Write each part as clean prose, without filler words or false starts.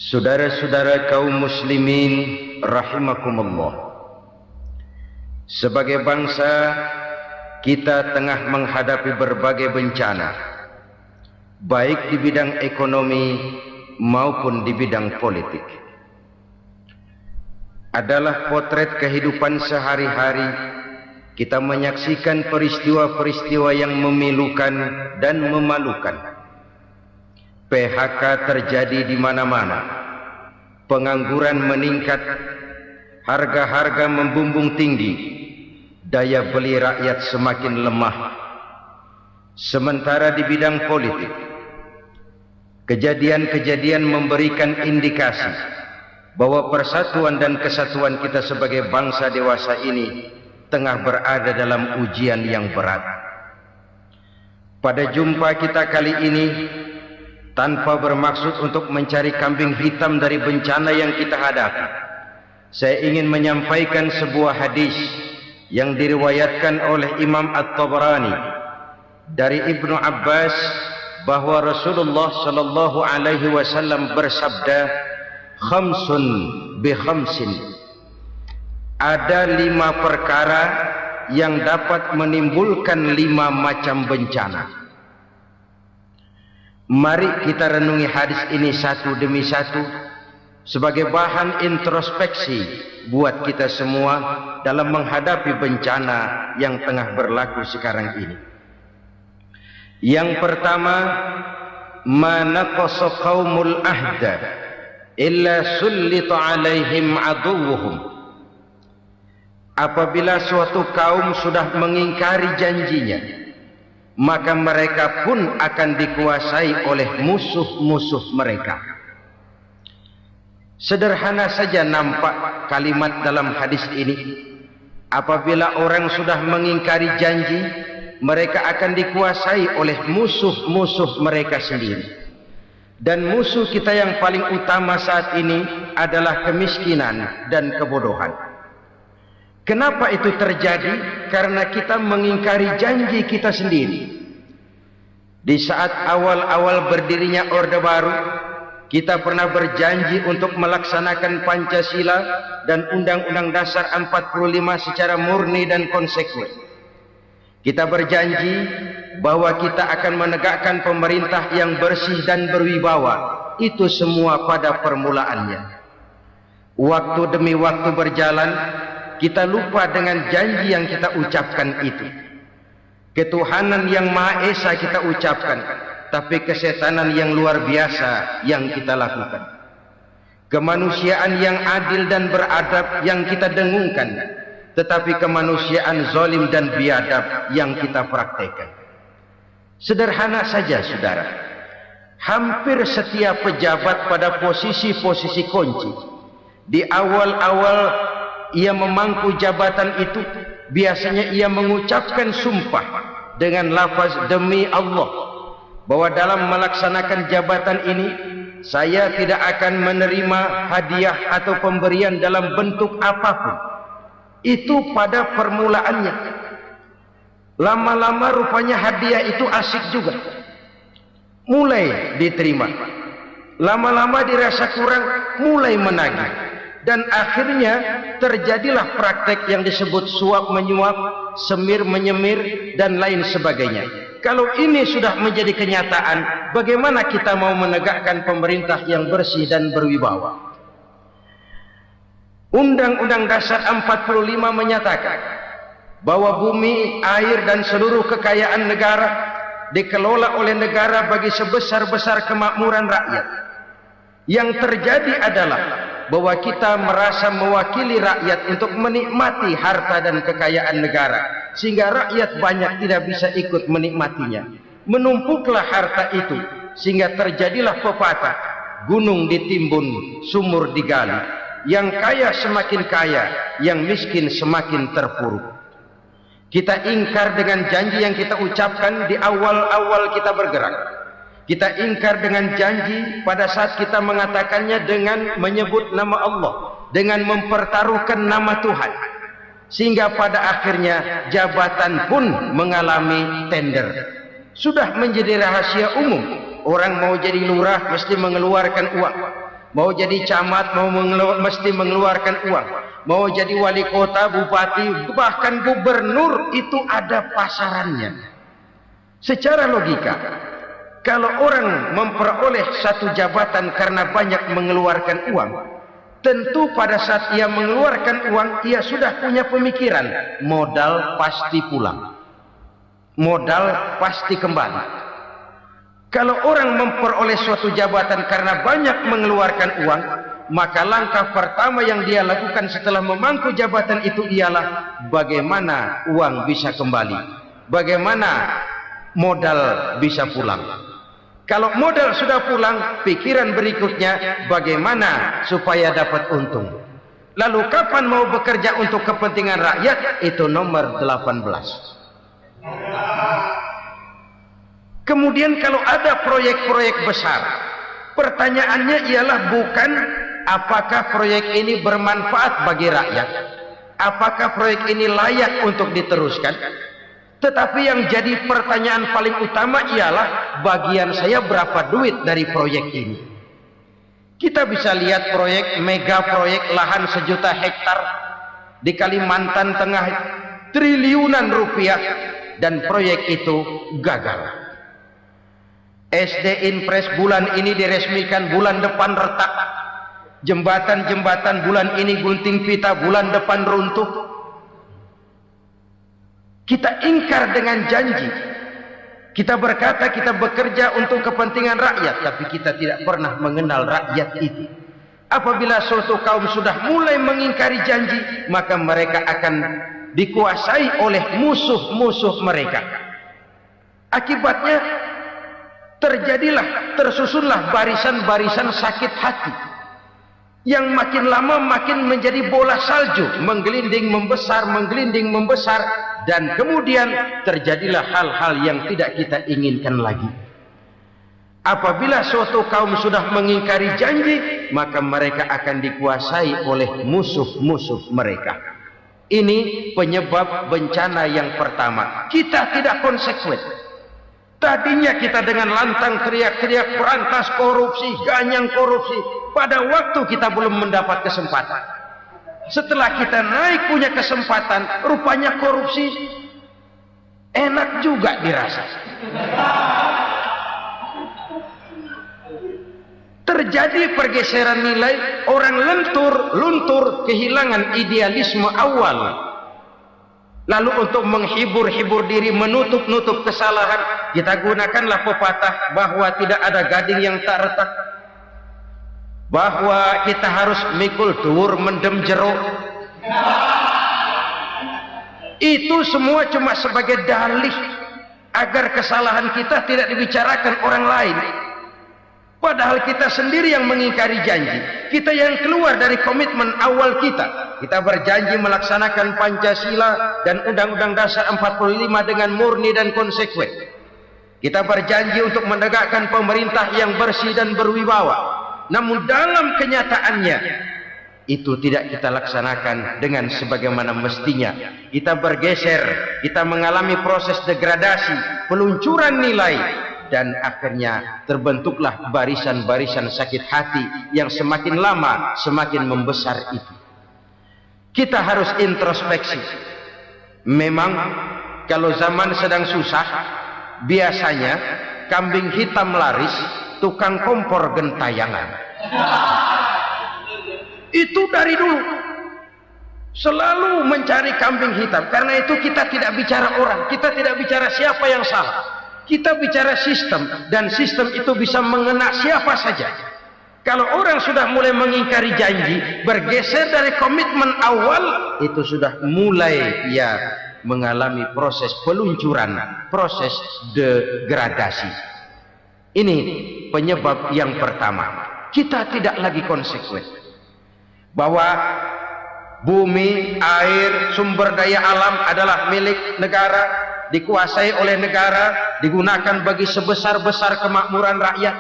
Saudara-saudara kaum muslimin rahimakumullah. Sebagai bangsa, kita tengah menghadapi berbagai bencana, baik di bidang ekonomi maupun di bidang politik. Adalah potret kehidupan sehari-hari. Kita menyaksikan peristiwa-peristiwa yang memilukan dan memalukan. PHK terjadi di mana-mana, pengangguran meningkat, harga-harga membumbung tinggi, daya beli rakyat semakin lemah. Sementara di bidang politik, kejadian-kejadian memberikan indikasi bahwa persatuan dan kesatuan kita sebagai bangsa dewasa ini tengah berada dalam ujian yang berat. Pada jumpa kita kali ini, tanpa bermaksud untuk mencari kambing hitam dari bencana yang kita hadapi, saya ingin menyampaikan sebuah hadis yang diriwayatkan oleh Imam At-Tabarani dari Ibnu Abbas bahwa Rasulullah sallallahu alaihi wasallam bersabda, "Khamsun bi khamsin." Ada 5 perkara yang dapat menimbulkan 5 macam bencana. Mari kita renungi hadis ini satu demi satu sebagai bahan introspeksi buat kita semua dalam menghadapi bencana yang tengah berlaku sekarang ini. Yang pertama, ma naqasa qaumul ahda illa sullita alaihim aduwwuhum. Apabila suatu kaum sudah mengingkari janjinya, maka mereka pun akan dikuasai oleh musuh-musuh mereka. Sederhana saja nampak kalimat dalam hadis ini. Apabila orang sudah mengingkari janji, mereka akan dikuasai oleh musuh-musuh mereka sendiri. Dan musuh kita yang paling utama saat ini adalah kemiskinan dan kebodohan. Kenapa itu terjadi? Karena kita mengingkari janji kita sendiri. Di saat awal-awal berdirinya Orde Baru, kita pernah berjanji untuk melaksanakan Pancasila dan Undang-Undang Dasar 45 secara murni dan konsekuen. Kita berjanji bahwa kita akan menegakkan pemerintah yang bersih dan berwibawa. Itu semua pada permulaannya. Waktu demi waktu berjalan, kita lupa dengan janji yang kita ucapkan itu. Ketuhanan yang Maha Esa kita ucapkan, tapi kesetanan yang luar biasa yang kita lakukan. Kemanusiaan yang adil dan beradab yang kita dengungkan, tetapi kemanusiaan zalim dan biadab yang kita praktekkan. Sederhana saja, saudara. Hampir setiap pejabat pada posisi-posisi kunci, di awal-awal ia memangku jabatan itu, biasanya ia mengucapkan sumpah dengan lafaz demi Allah bahwa dalam melaksanakan jabatan ini saya tidak akan menerima hadiah atau pemberian dalam bentuk apapun. Itu pada permulaannya. Lama-lama rupanya hadiah itu asik juga, mulai diterima. Lama-lama dirasa kurang, mulai menagih. Dan akhirnya terjadilah praktek yang disebut suap menyuap, semir menyemir, dan lain sebagainya. Kalau ini sudah menjadi kenyataan, bagaimana kita mau menegakkan pemerintah yang bersih dan berwibawa? Undang-Undang Dasar 45 menyatakan bahwa bumi, air, dan seluruh kekayaan negara dikelola oleh negara bagi sebesar-besar kemakmuran rakyat. Yang terjadi adalah bahwa kita merasa mewakili rakyat untuk menikmati harta dan kekayaan negara, sehingga rakyat banyak tidak bisa ikut menikmatinya. Menumpuklah harta itu sehingga terjadilah pepatah, gunung ditimbun, sumur digali. Yang kaya semakin kaya, yang miskin semakin terpuruk. Kita ingkar dengan janji yang kita ucapkan di awal-awal kita bergerak. Kita ingkar dengan janji pada saat kita mengatakannya dengan menyebut nama Allah, dengan mempertaruhkan nama Tuhan. Sehingga pada akhirnya jabatan pun mengalami tender. Sudah menjadi rahasia umum. Orang mau jadi lurah mesti mengeluarkan uang. mau jadi camat, mesti mengeluarkan uang, mau jadi wali kota, bupati, bahkan gubernur, itu ada pasarannya. Secara logika, kalau orang memperoleh satu jabatan karena banyak mengeluarkan uang, tentu pada saat ia mengeluarkan uang, ia sudah punya pemikiran, modal pasti pulang, modal pasti kembali. Kalau orang memperoleh suatu jabatan karena banyak mengeluarkan uang, maka langkah pertama yang dia lakukan setelah memangku jabatan itu ialah bagaimana uang bisa kembali, bagaimana modal bisa pulang. Kalau modal sudah pulang, pikiran berikutnya bagaimana supaya dapat untung. Lalu kapan mau bekerja untuk kepentingan rakyat? Itu nomor 18. Kemudian kalau ada proyek-proyek besar, pertanyaannya ialah bukan apakah proyek ini bermanfaat bagi rakyat, apakah proyek ini layak untuk diteruskan, tetapi yang jadi pertanyaan paling utama ialah bagian saya berapa duit dari proyek ini. Kita bisa lihat proyek, mega proyek lahan 1 juta hektar di Kalimantan Tengah, triliunan rupiah, dan proyek itu gagal. SD Impres bulan ini diresmikan, bulan depan retak. Jembatan-jembatan bulan ini gunting pita, bulan depan runtuh. Kita ingkar dengan janji. Kita berkata kita bekerja untuk kepentingan rakyat, tapi kita tidak pernah mengenal rakyat itu. Apabila suatu kaum sudah mulai mengingkari janji, maka mereka akan dikuasai oleh musuh-musuh mereka. Akibatnya tersusunlah barisan-barisan sakit hati, yang makin lama makin menjadi bola salju, menggelinding membesar, dan kemudian terjadilah hal-hal yang tidak kita inginkan lagi. Apabila suatu kaum sudah mengingkari janji, maka mereka akan dikuasai oleh musuh-musuh mereka. Ini penyebab bencana yang pertama. Kita tidak konsekuen. Tadinya kita dengan lantang teriak-teriak berantas korupsi, ganyang korupsi. Pada waktu kita belum mendapat kesempatan. Setelah kita naik punya kesempatan, rupanya korupsi enak juga dirasa. Terjadi pergeseran nilai, orang luntur, kehilangan idealisme awal. Lalu untuk menghibur diri, menutup kesalahan, kita gunakanlah pepatah bahwa tidak ada gading yang tak retak, bahwa kita harus mikul dhuwur mendem jero. Itu semua cuma sebagai dalih agar kesalahan kita tidak dibicarakan orang lain. Padahal kita sendiri yang mengingkari janji. Kita yang keluar dari komitmen awal kita. Kita berjanji melaksanakan Pancasila dan Undang-Undang Dasar 45 dengan murni dan konsekuen. Kita berjanji untuk menegakkan pemerintah yang bersih dan berwibawa. Namun dalam kenyataannya itu tidak kita laksanakan dengan sebagaimana mestinya. Kita bergeser, kita mengalami proses degradasi, peluncuran nilai, dan akhirnya terbentuklah barisan-barisan sakit hati yang semakin lama semakin membesar itu. Kita harus introspeksi. Memang kalau zaman sedang susah, biasanya kambing hitam laris, tukang kompor gentayangan. Itu dari dulu selalu mencari kambing hitam. Karena itu kita tidak bicara orang, kita tidak bicara siapa yang salah. Kita bicara sistem, dan sistem itu bisa mengena siapa saja. Kalau orang sudah mulai mengingkari janji, bergeser dari komitmen awal, itu sudah mulai ya mengalami proses peluncuran, proses degradasi. Ini penyebab yang pertama. Kita tidak lagi konsekuen bahwa bumi, air, sumber daya alam adalah milik negara, dikuasai oleh negara, digunakan bagi sebesar-besar kemakmuran rakyat.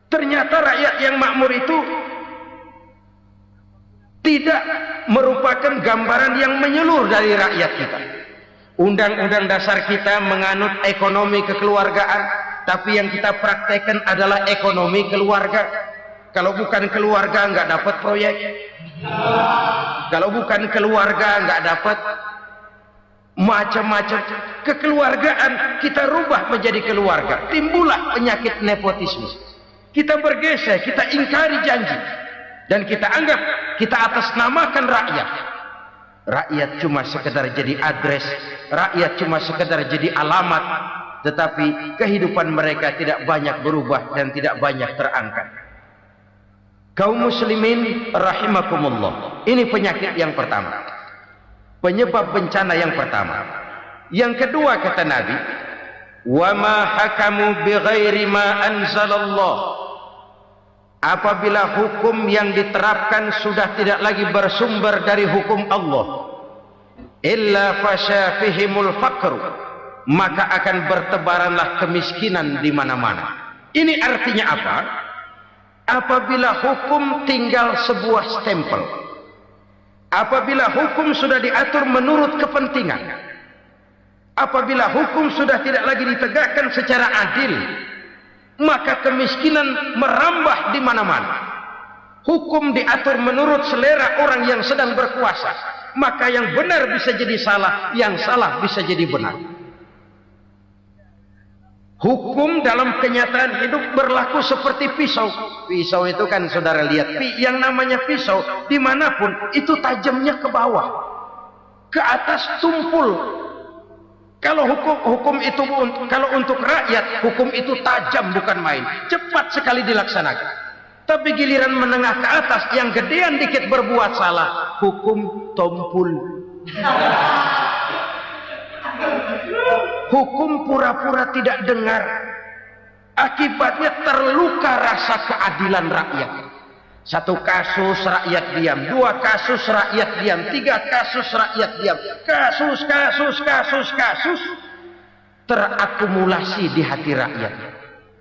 Ternyata rakyat yang makmur itu tidak merupakan gambaran yang menyeluruh dari rakyat kita. Undang-undang dasar kita menganut ekonomi kekeluargaan, tapi yang kita praktekkan adalah ekonomi keluarga. Kalau bukan keluarga nggak dapat proyek. Kalau bukan keluarga nggak dapat macam-macam. Kekeluargaan kita rubah menjadi keluarga. Timbullah penyakit nepotisme. Kita bergeser, kita ingkari janji. Dan kita anggap kita atasnamakan rakyat. Rakyat cuma sekedar jadi address. Rakyat cuma sekedar jadi alamat. Tetapi kehidupan mereka tidak banyak berubah dan tidak banyak terangkat. Kaum muslimin rahimakumullah. Ini penyakit yang pertama. Penyebab bencana yang pertama. Yang kedua kata Nabi, wa ma hakamu bighairi ma anzalallah. Apabila hukum yang diterapkan sudah tidak lagi bersumber dari hukum Allah, illa fasya fihimul faqru, maka akan bertebaranlah kemiskinan di mana-mana. Ini artinya apa? Apabila hukum tinggal sebuah stempel, apabila hukum sudah diatur menurut kepentingan, apabila hukum sudah tidak lagi ditegakkan secara adil, maka kemiskinan merambah di mana-mana. Hukum diatur menurut selera orang yang sedang berkuasa, maka yang benar bisa jadi salah, yang salah bisa jadi benar. Hukum dalam kenyataan hidup berlaku seperti pisau. Pisau itu kan saudara lihat, yang namanya pisau dimanapun itu tajamnya ke bawah, ke atas tumpul. Kalau hukum itu, kalau untuk rakyat, hukum itu tajam bukan main, cepat sekali dilaksanakan. Tapi giliran menengah ke atas, yang gedean dikit berbuat salah, hukum tumpul. Hukum pura-pura tidak dengar. Akibatnya terluka rasa keadilan rakyat. Satu kasus rakyat diam, dua kasus rakyat diam, tiga kasus rakyat diam. Kasus terakumulasi di hati rakyat.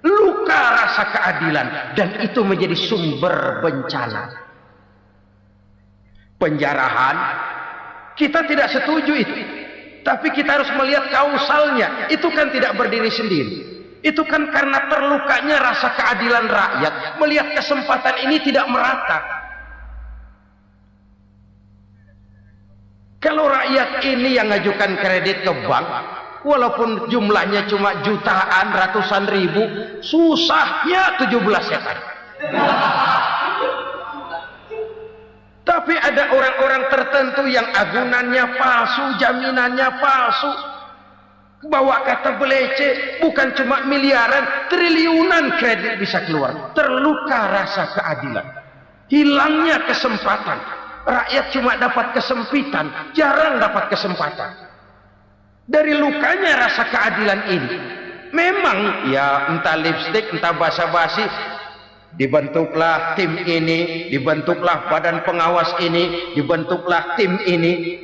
Luka rasa keadilan, dan itu menjadi sumber bencana. Penjarahan, kita tidak setuju itu. Tapi kita harus melihat kausalnya. Itu kan tidak berdiri sendiri. Itu kan karena terlukanya rasa keadilan rakyat. Melihat kesempatan ini tidak merata. Kalau rakyat ini yang ngajukan kredit ke bank, walaupun jumlahnya cuma jutaan, ratusan ribu, susahnya 17 setan. Tapi ada orang-orang tertentu yang agunannya palsu, jaminannya palsu, bawa kata belece, bukan cuma miliaran, triliunan kredit bisa keluar. Terluka rasa keadilan, hilangnya kesempatan. Rakyat cuma dapat kesempitan, jarang dapat kesempatan. Dari lukanya rasa keadilan ini, memang ya entah lipstik, entah basa-basi, dibentuklah tim ini, dibentuklah badan pengawas ini, dibentuklah tim ini.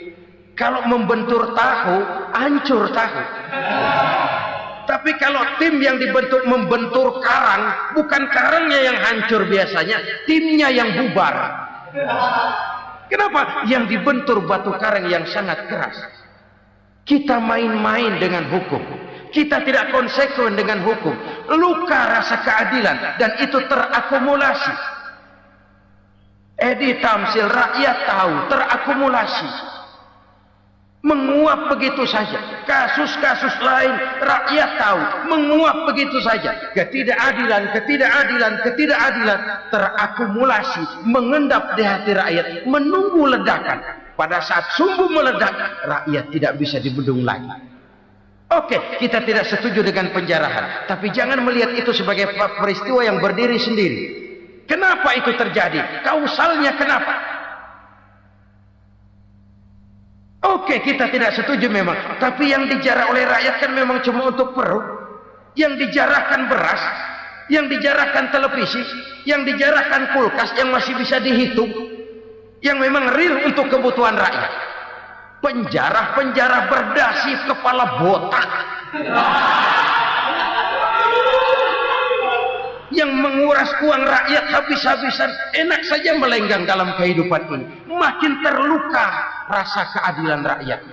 Kalau membentur tahu, hancur tahu. Tapi kalau tim yang dibentuk membentur karang, bukan karangnya yang hancur biasanya, timnya yang bubar. Kenapa? Yang dibentur batu karang yang sangat keras. Kita main-main dengan hukum. Kita tidak konsekuen dengan hukum. Luka rasa keadilan, dan itu terakumulasi. Edi Tamsil, rakyat tahu, terakumulasi. Menguap begitu saja. Kasus-kasus lain rakyat tahu, menguap begitu saja. Ketidakadilan terakumulasi, mengendap di hati rakyat, menunggu ledakan. Pada saat sumbu meledak, rakyat tidak bisa dibendung lagi. Oke, kita tidak setuju dengan penjarahan, tapi jangan melihat itu sebagai peristiwa yang berdiri sendiri. Kenapa itu terjadi? Kausalnya kenapa? Oke, kita tidak setuju memang, tapi yang dijarah oleh rakyat kan memang cuma untuk perut. Yang dijarahkan beras, yang dijarahkan televisi, yang dijarahkan kulkas yang masih bisa dihitung, yang memang real untuk kebutuhan rakyat. Penjara-penjara berdasi kepala botak yang menguras uang rakyat habis-habisan, enak saja melenggang dalam kehidupan ini. Makin terluka rasa keadilan rakyat.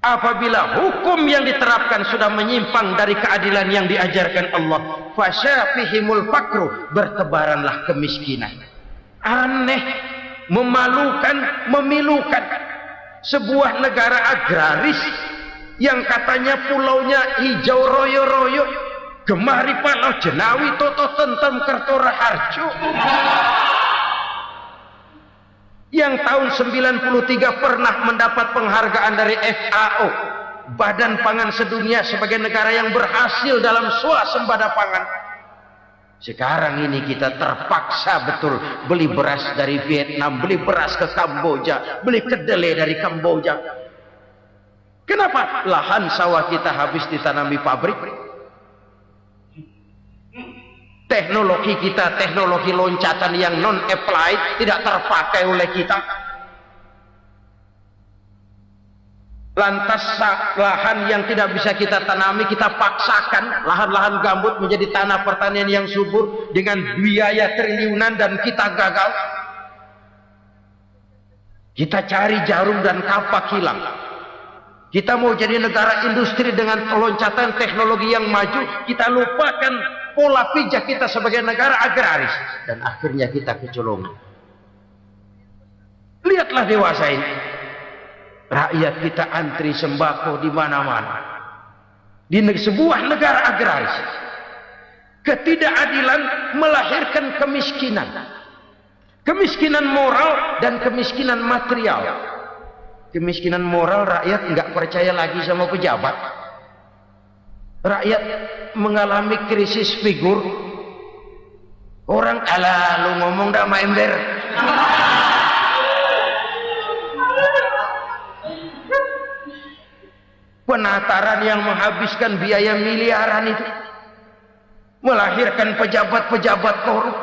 Apabila hukum yang diterapkan sudah menyimpang dari keadilan yang diajarkan Allah, fasyafihimul fakru, bertebaranlah kemiskinan. Aneh, memalukan, memilukan. Sebuah negara agraris yang katanya pulaunya hijau royo-royo, gemari palau jenawi toto tentem kertora harjo, yang tahun 93 pernah mendapat penghargaan dari FAO, Badan Pangan Sedunia, sebagai negara yang berhasil dalam swasembada pangan. Sekarang ini kita terpaksa betul beli beras dari Vietnam, beli beras ke Kamboja, beli kedelai dari Kamboja. Kenapa? Lahan sawah kita habis ditanami pabrik. Teknologi kita, teknologi loncatan yang non-applied, tidak terpakai oleh kita. Lantas lahan yang tidak bisa kita tanami, kita paksakan lahan-lahan gambut menjadi tanah pertanian yang subur dengan biaya triliunan, dan kita gagal. Kita cari jarum dan kapak hilang. Kita mau jadi negara industri dengan loncatan teknologi yang maju, kita lupakan pola pijak kita sebagai negara agraris, dan akhirnya kita kecolongan. Lihatlah dewasa ini, rakyat kita antri sembako di mana-mana. Di sebuah negara agraris, ketidakadilan melahirkan kemiskinan, kemiskinan moral dan kemiskinan material. Kemiskinan moral, rakyat nggak percaya lagi sama pejabat. Rakyat mengalami krisis figur. Orang, ala lu ngomong dah sama ember. Penataran yang menghabiskan biaya miliaran itu melahirkan pejabat-pejabat korup.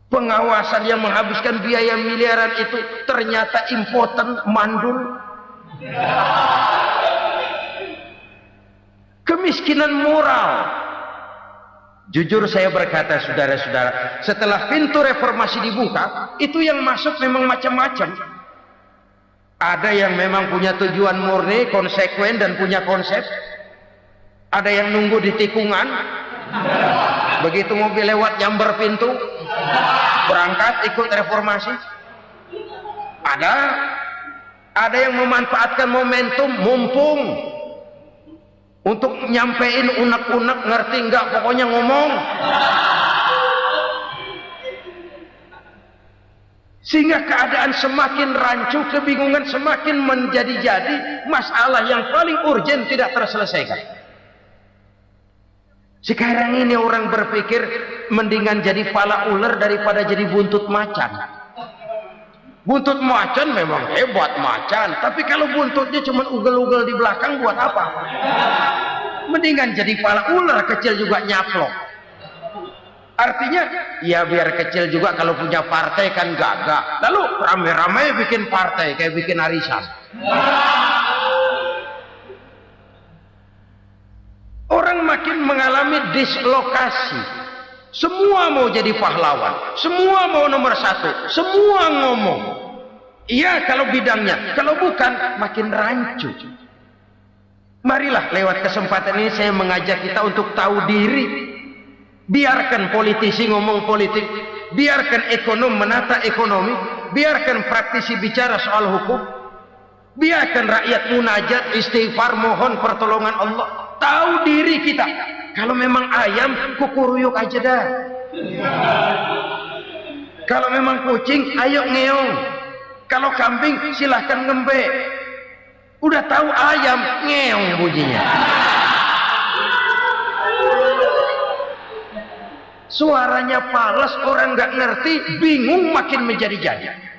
Pengawasan yang menghabiskan biaya miliaran itu ternyata impoten, mandul. Kemiskinan moral. Jujur saya berkata, saudara-saudara, setelah pintu reformasi dibuka, itu yang masuk memang macam-macam. Ada yang memang punya tujuan murni, konsekuen, dan punya konsep. Ada yang nunggu di tikungan, begitu mobil lewat nyamber pintu, berangkat ikut reformasi. Ada yang memanfaatkan momentum, mumpung, untuk nyampein unek-unek, ngerti enggak, pokoknya ngomong. Sehingga keadaan semakin rancu, kebingungan semakin menjadi-jadi, masalah yang paling urgen tidak terselesaikan. Sekarang ini orang berpikir mendingan jadi pala ular daripada jadi buntut macan. Buntut macan memang hebat macan, tapi kalau buntutnya cuma ugel-ugel di belakang buat apa? Mendingan jadi pala ular, kecil juga nyaplok. Artinya, ya biar kecil juga kalau punya partai kan gagah. Lalu rame-rame bikin partai kayak bikin arisan. Orang makin mengalami dislokasi. Semua mau jadi pahlawan, semua mau nomor satu, semua ngomong. Iya kalau bidangnya, kalau bukan makin rancu. Marilah lewat kesempatan ini saya mengajak kita untuk tahu diri. Biarkan politisi ngomong politik, biarkan ekonom menata ekonomi, biarkan praktisi bicara soal hukum, biarkan rakyat munajat, istighfar, mohon pertolongan Allah. Tahu diri kita. Kalau memang ayam, kukuruyuk aja dah. Kalau memang kucing, ayo ngeong. Kalau kambing, silahkan ngembe. Udah tahu ayam, ngeong bunyinya. Suaranya palas, orang nggak ngerti, bingung, makin menjadi-jadi.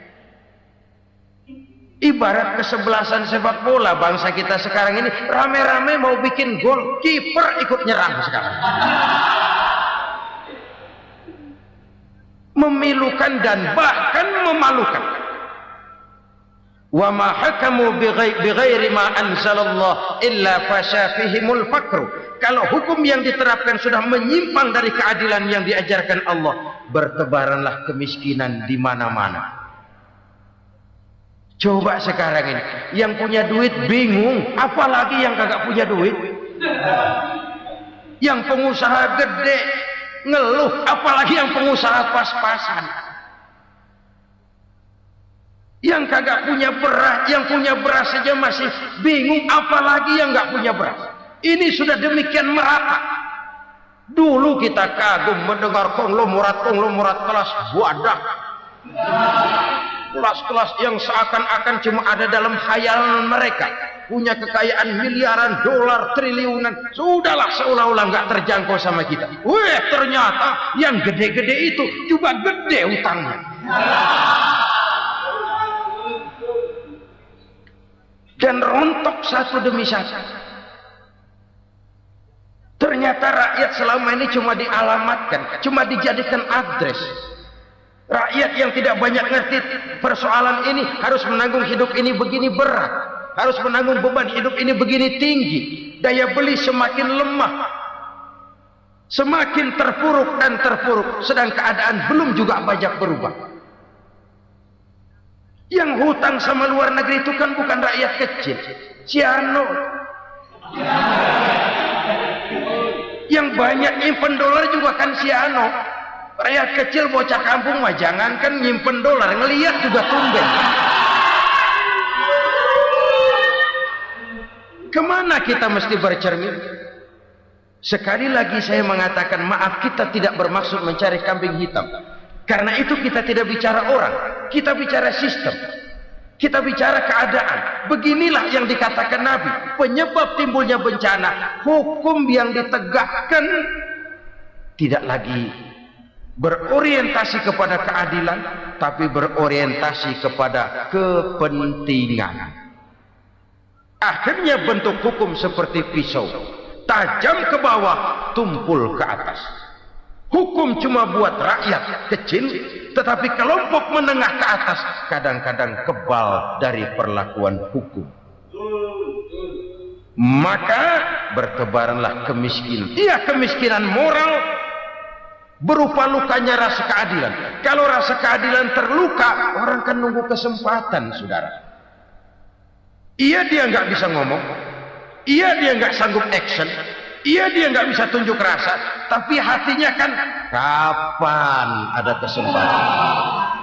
Ibarat kesebelasan sepak bola bangsa kita sekarang ini, rame-rame mau bikin gol, kiper ikut nyerang sekarang. Memilukan dan bahkan memalukan. Wa ma hakamu bighairi ma anzalallah illa fasyafihimul fakru. Kalau hukum yang diterapkan sudah menyimpang dari keadilan yang diajarkan Allah, bertebaranlah kemiskinan di mana-mana. Coba sekarang ini, yang punya duit bingung, apalagi yang kagak punya duit. Yang pengusaha gede ngeluh, apalagi yang pengusaha pas-pasan. Yang kagak punya beras, yang punya beras saja masih bingung, apalagi yang nggak punya beras. Ini sudah demikian merata. Dulu kita kagum mendengar konglomerat kelas wadah, kelas-kelas yang seakan-akan cuma ada dalam khayalan mereka, punya kekayaan miliaran dolar, triliunan. Sudahlah, seolah-olah nggak terjangkau sama kita. Weh, ternyata yang gede-gede itu juga gede utangnya. Dan rontok satu demi satu. Ternyata rakyat selama ini cuma dialamatkan, cuma dijadikan address. Rakyat yang tidak banyak ngerti persoalan ini harus menanggung hidup ini begini berat, harus menanggung beban hidup ini begini tinggi, daya beli semakin lemah, semakin terpuruk dan terpuruk, sedang keadaan belum juga banyak berubah. Yang hutang sama luar negeri itu kan bukan rakyat kecil, Ciano. Yang banyak nyimpen dolar juga kan Ciano. Rakyat kecil bocah kampung mah jangankan nyimpen dolar, ngelihat juga tumben. Kemana kita mesti bercermin? Sekali lagi saya mengatakan maaf, kita tidak bermaksud mencari kambing hitam. Karena itu kita tidak bicara orang, kita bicara sistem, kita bicara keadaan. Beginilah yang dikatakan Nabi, penyebab timbulnya bencana, hukum yang ditegakkan tidak lagi berorientasi kepada keadilan, tapi berorientasi kepada kepentingan. Akhirnya bentuk hukum seperti pisau, tajam ke bawah, tumpul ke atas. Hukum cuma buat rakyat kecil, tetapi kelompok menengah ke atas kadang-kadang kebal dari perlakuan hukum. Maka bertebaranlah kemiskinan. Iya, kemiskinan moral berupa lukanya rasa keadilan. Kalau rasa keadilan terluka, orang kan nunggu kesempatan, saudara. Iya, dia nggak bisa ngomong. Iya, dia nggak sanggup action. Iya, dia nggak bisa tunjuk rasa, tapi hatinya kan, kapan ada kesempatan,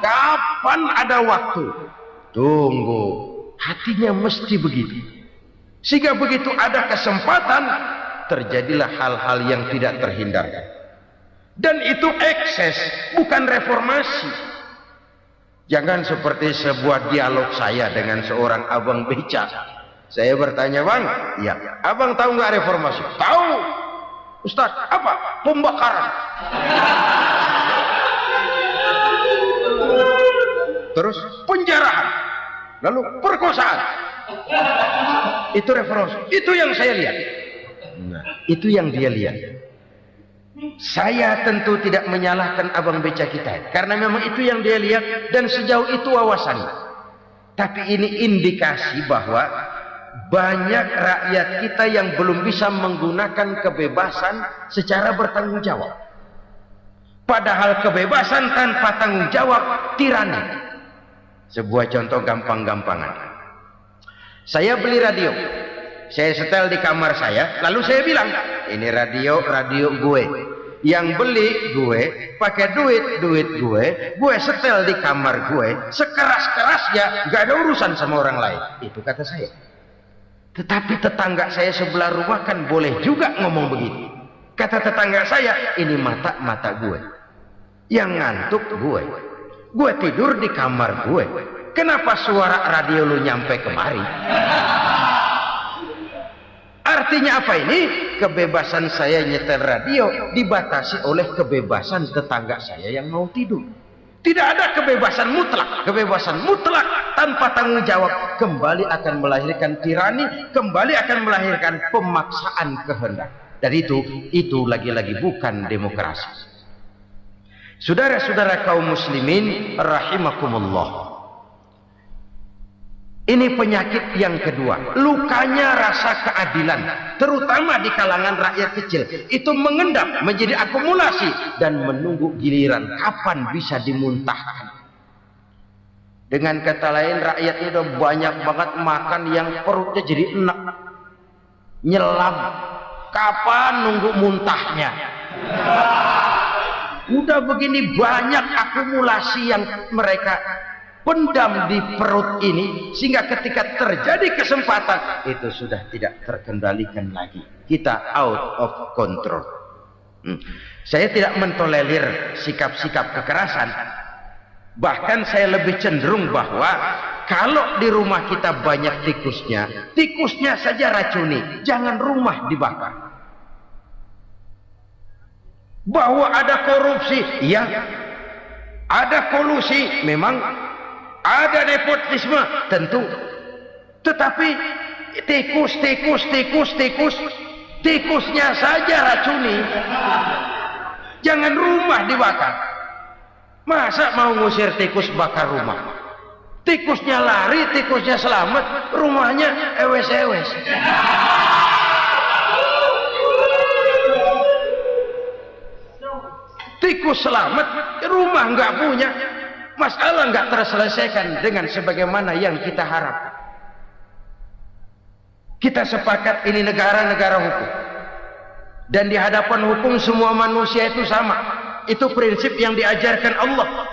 kapan ada waktu, tunggu. Hatinya mesti begitu. Sehingga begitu ada kesempatan, terjadilah hal-hal yang tidak terhindarkan. Dan itu ekses, bukan reformasi. Jangan seperti sebuah dialog saya dengan seorang abang beca. Saya bertanya, bang, ya, abang tahu nggak reformasi? Tahu, Ustaz. Apa? Pembakaran. Terus penjarahan, lalu perkosaan. Itu reformasi. Itu yang saya lihat. Nah, itu yang dia lihat. Saya tentu tidak menyalahkan abang beca kita, karena memang itu yang dia lihat dan sejauh itu wawasannya. Tapi ini indikasi bahwa banyak rakyat kita yang belum bisa menggunakan kebebasan secara bertanggung jawab. Padahal kebebasan tanpa tanggung jawab tirani. Sebuah contoh gampang-gampangan. Saya beli radio, saya setel di kamar saya, lalu saya bilang, ini radio gue. Yang beli gue, pakai duit gue setel di kamar gue, sekeras-kerasnya, gak ada urusan sama orang lain. Itu kata saya. Tetapi tetangga saya sebelah rumah kan boleh juga ngomong begitu. Kata tetangga saya, ini mata gue. Yang ngantuk gue. Gue tidur di kamar gue. Kenapa suara radio lu nyampe kemari? Artinya apa ini? Kebebasan saya nyetel radio dibatasi oleh kebebasan tetangga saya yang mau tidur. Tidak ada kebebasan mutlak. Kebebasan mutlak tanpa tanggung jawab kembali akan melahirkan tirani, kembali akan melahirkan pemaksaan kehendak. Dan itu lagi-lagi bukan demokrasi. Saudara-saudara kaum muslimin rahimakumullah. Ini penyakit yang kedua, lukanya rasa keadilan, terutama di kalangan rakyat kecil. Itu mengendap menjadi akumulasi dan menunggu giliran kapan bisa dimuntahkan. Dengan kata lain, rakyatnya udah banyak banget makan yang perutnya jadi enak, nyelam. Kapan nunggu muntahnya? Udah begini banyak akumulasi yang mereka pendam di perut ini, sehingga ketika terjadi kesempatan itu sudah tidak terkendalikan lagi. Kita out of control. Saya tidak mentolerir sikap-sikap kekerasan. Bahkan saya lebih cenderung bahwa kalau di rumah kita banyak tikusnya saja racuni, jangan rumah dibakar. Bahwa ada korupsi, ya, ada kolusi, memang ada nepotisme, tentu. Tetapi tikusnya saja racuni, jangan rumah dibakar. Masa mau ngusir tikus bakar rumah? Tikusnya lari, tikusnya selamat, rumahnya ewes-ewes. Tikus selamat, rumah nggak punya, masalah nggak terselesaikan dengan sebagaimana yang kita harap. Kita sepakat ini negara hukum, dan di hadapan hukum semua manusia itu sama. Itu prinsip yang diajarkan Allah.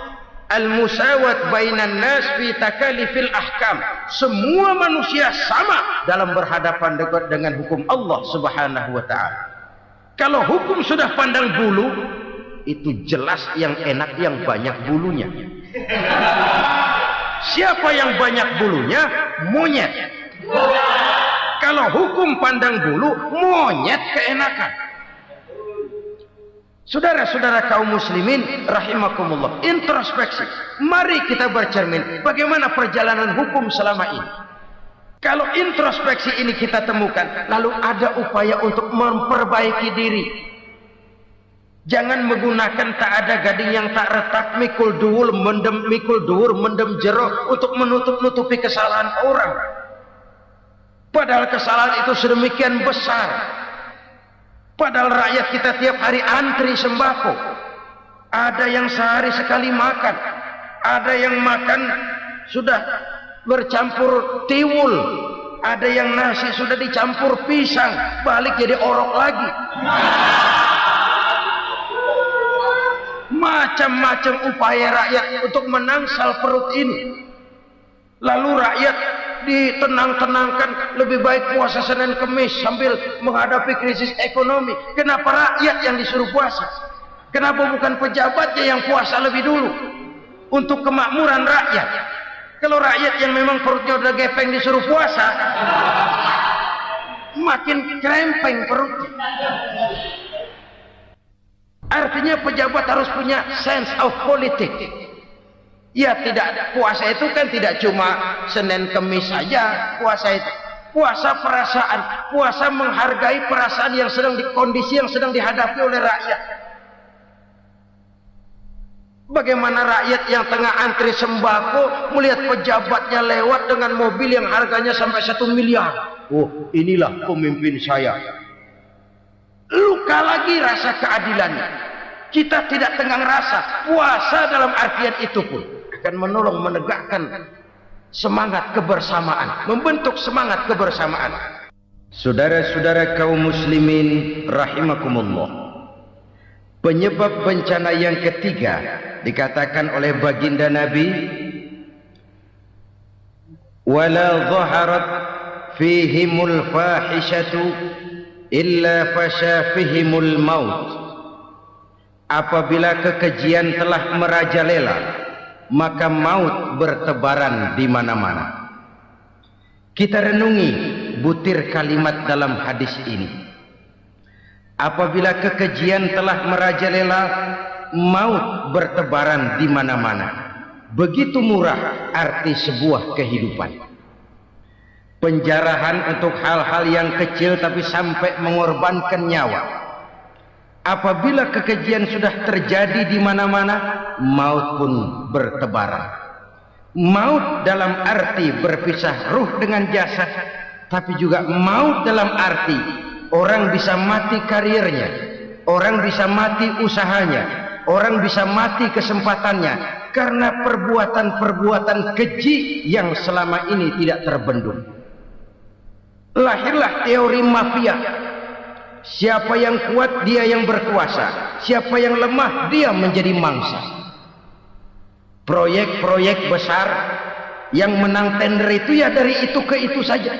Al-musawat bainan nas fi takalifil ahkam. Semua manusia sama dalam berhadapan dengan hukum Allah Subhanahu wa taala. Kalau hukum sudah pandang bulu, itu jelas yang enak yang banyak bulunya. Siapa yang banyak bulunya? Monyet. Kalau hukum pandang bulu, monyet keenakan. Saudara-saudara kaum muslimin rahimakumullah, introspeksi. Mari kita bercermin bagaimana perjalanan hukum selama ini. Kalau introspeksi ini kita temukan, lalu ada upaya untuk memperbaiki diri. Jangan menggunakan tak ada gading yang tak retak, mikul duwur mendem jero untuk menutup-nutupi kesalahan orang. Padahal kesalahan itu sedemikian besar. Padahal rakyat kita tiap hari antri sembako. Ada yang sehari sekali makan, ada yang makan sudah bercampur tiwul, ada yang nasi sudah dicampur pisang, balik jadi orok lagi. Macam-macam upaya rakyat untuk menangsal perut ini. Lalu rakyat ditenang-tenangkan, lebih baik puasa Senin Kemis sambil menghadapi krisis ekonomi. Kenapa rakyat yang disuruh puasa? Kenapa bukan pejabatnya yang puasa lebih dulu untuk kemakmuran rakyat? Kalau rakyat yang memang perutnya udah gepeng disuruh puasa, makin krempeng perutnya. Artinya pejabat harus punya sense of politics. Ya, tidak, puasa itu kan tidak cuma Senin Kemis saja. Puasa itu puasa perasaan, puasa menghargai perasaan yang sedang kondisi yang sedang dihadapi oleh rakyat. Bagaimana rakyat yang tengah antri sembako melihat pejabatnya lewat dengan mobil yang harganya sampai 1 miliar. Oh, inilah pemimpin saya. Luka lagi rasa keadilannya. Kita tidak tenggang rasa. Puasa dalam artian itu pun akan menolong menegakkan semangat kebersamaan, membentuk semangat kebersamaan. Saudara-saudara kaum muslimin rahimakumullah, penyebab bencana yang ketiga dikatakan oleh baginda Nabi, wala dhaharat fihimul fahishatu illa fasha fihimul maut. Apabila kekejian telah merajalela, maka maut bertebaran di mana-mana. Kita renungi butir kalimat dalam hadis ini. Apabila kekejian telah merajalela, maut bertebaran di mana-mana. Begitu murah arti sebuah kehidupan. Penjarahan untuk hal-hal yang kecil tapi sampai mengorbankan nyawa. Apabila kekejian sudah terjadi di mana-mana, maut pun bertebaran. Maut dalam arti berpisah ruh dengan jasad, tapi juga maut dalam arti orang bisa mati karirnya, orang bisa mati usahanya, orang bisa mati kesempatannya, karena perbuatan-perbuatan keji yang selama ini tidak terbendung. Lahirlah teori mafia. Siapa yang kuat dia yang berkuasa, siapa yang lemah dia menjadi mangsa. Proyek-proyek besar yang menang tender itu ya dari itu ke itu saja.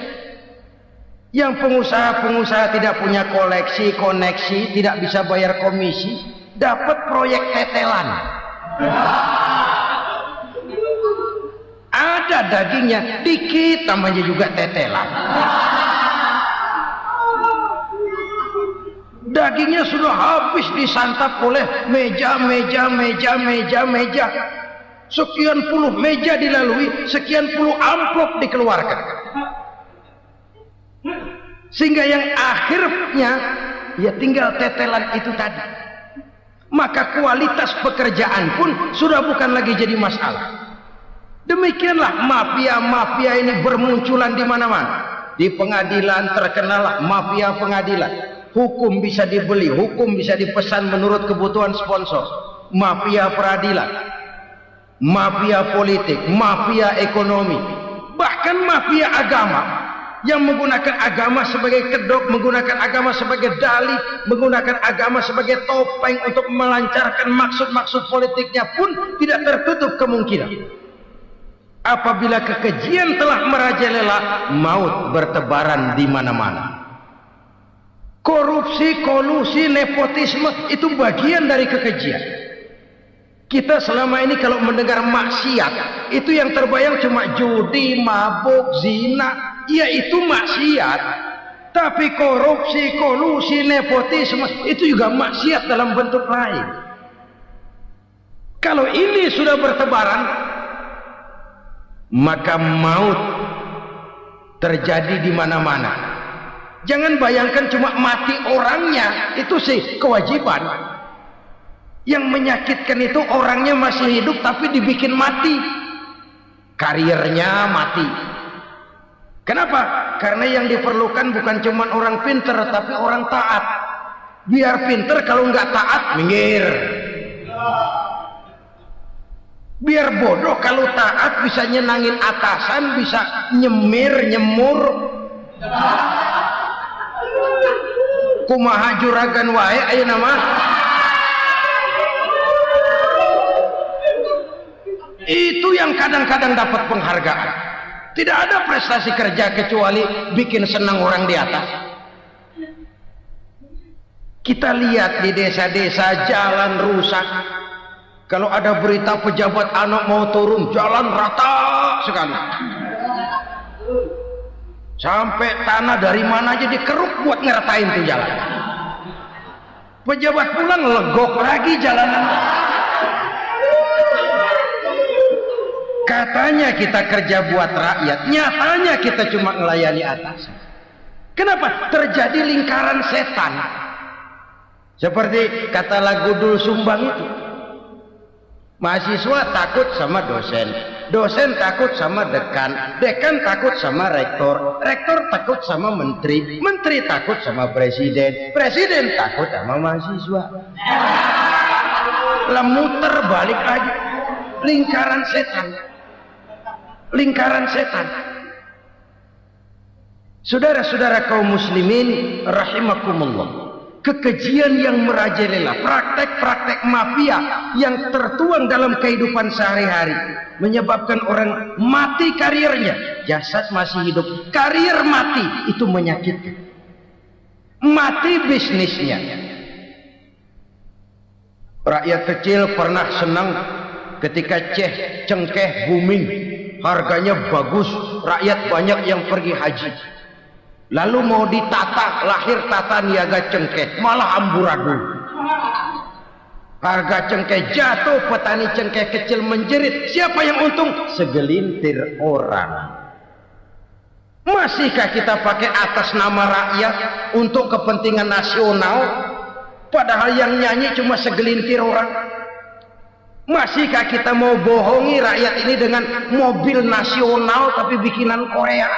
Yang pengusaha-pengusaha tidak punya koleksi, koneksi, tidak bisa bayar komisi, dapat proyek tetelan. Ada dagingnya, dikit namanya juga tetelan. Dagingnya sudah habis disantap oleh meja. Sekian puluh meja dilalui, sekian puluh amplop dikeluarkan. Sehingga yang akhirnya ya tinggal tetelan itu tadi. Maka kualitas pekerjaan pun sudah bukan lagi jadi masalah. Demikianlah mafia-mafia ini bermunculan di mana-mana. Di pengadilan terkenal mafia pengadilan. Hukum bisa dibeli, hukum bisa dipesan menurut kebutuhan sponsor. Mafia peradilan, mafia politik, mafia ekonomi, bahkan mafia agama yang menggunakan agama sebagai kedok, menggunakan agama sebagai dalih, menggunakan agama sebagai topeng untuk melancarkan maksud-maksud politiknya pun tidak tertutup kemungkinan. Apabila kekejian telah merajalela, maut bertebaran di mana-mana. Korupsi, kolusi, nepotisme itu bagian dari kekejian. Kita selama ini kalau mendengar maksiat, itu yang terbayang cuma judi, mabuk, zina. Ya itu maksiat. Tapi korupsi, kolusi, nepotisme itu juga maksiat dalam bentuk lain. Kalau ini sudah bertebaran, maka maut terjadi di mana-mana. Jangan bayangkan cuma mati orangnya, itu sih kewajiban. Yang menyakitkan itu orangnya masih hidup tapi dibikin mati, karirnya mati. Kenapa? Karena yang diperlukan bukan cuma orang pinter tapi orang taat. Biar pinter, kalau nggak taat minggir. Biar bodoh, kalau taat bisa nyenangin atasan, bisa nyemur. Kumaha juragan wae ayo nama. Itu yang kadang-kadang dapat penghargaan. Tidak ada prestasi kerja kecuali bikin senang orang di atas. Kita lihat di desa-desa jalan rusak. Kalau ada berita pejabat anak mau turun, jalan rata sekali. Sampai tanah dari mana aja dikeruk buat ngeratain tuh jalan. Pejabat pulang legok lagi jalanan. Katanya kita kerja buat rakyat, nyatanya kita cuma melayani atas. Kenapa? Terjadi lingkaran setan. Seperti kata lagu Dul Sumbang itu. Mahasiswa takut sama dosen, dosen takut sama dekan, dekan takut sama rektor, rektor takut sama menteri, menteri takut sama presiden, presiden takut sama mahasiswa. Muter balik lagi. Lingkaran setan. Lingkaran setan. Saudara-saudara kaum muslimin rahimakumullah, kekejian yang merajalela, praktek-praktek mafia yang tertuang dalam kehidupan sehari-hari menyebabkan orang mati karirnya, jasad masih hidup, karir mati, itu menyakitkan. Mati bisnisnya. Rakyat kecil pernah senang ketika cengkeh booming, harganya bagus, rakyat banyak yang pergi haji. Lalu mau ditata, lahir tata niaga cengkeh, malah amburadul. Harga cengkeh jatuh, petani cengkeh kecil menjerit. Siapa yang untung? Segelintir orang. Masihkah kita pakai atas nama rakyat untuk kepentingan nasional, padahal yang nyanyi cuma segelintir orang? Masihkah kita mau bohongi rakyat ini dengan mobil nasional tapi bikinan Korea?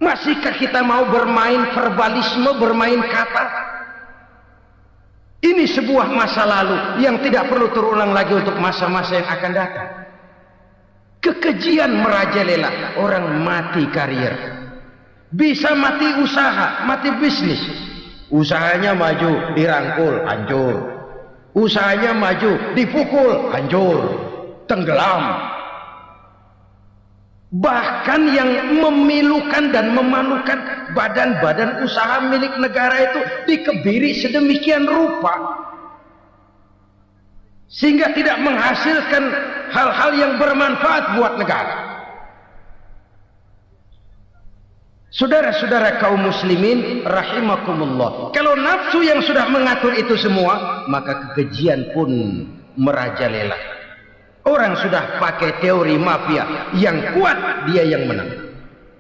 Masihkah kita mau bermain verbalisme, bermain kata? Ini sebuah masa lalu yang tidak perlu terulang lagi untuk masa-masa yang akan datang. Kekejian merajalela, orang mati karier, bisa mati usaha, mati bisnis. Usahanya maju, dirangkul, hancur. Usahanya maju, dipukul, hancur, tenggelam. Bahkan yang memilukan dan memalukan badan-badan usaha milik negara itu dikebiri sedemikian rupa sehingga tidak menghasilkan hal-hal yang bermanfaat buat negara. Saudara-saudara kaum muslimin rahimakumullah, kalau nafsu yang sudah mengatur itu semua, maka kekejian pun merajalela. Orang sudah pakai teori mafia, yang kuat dia yang menang,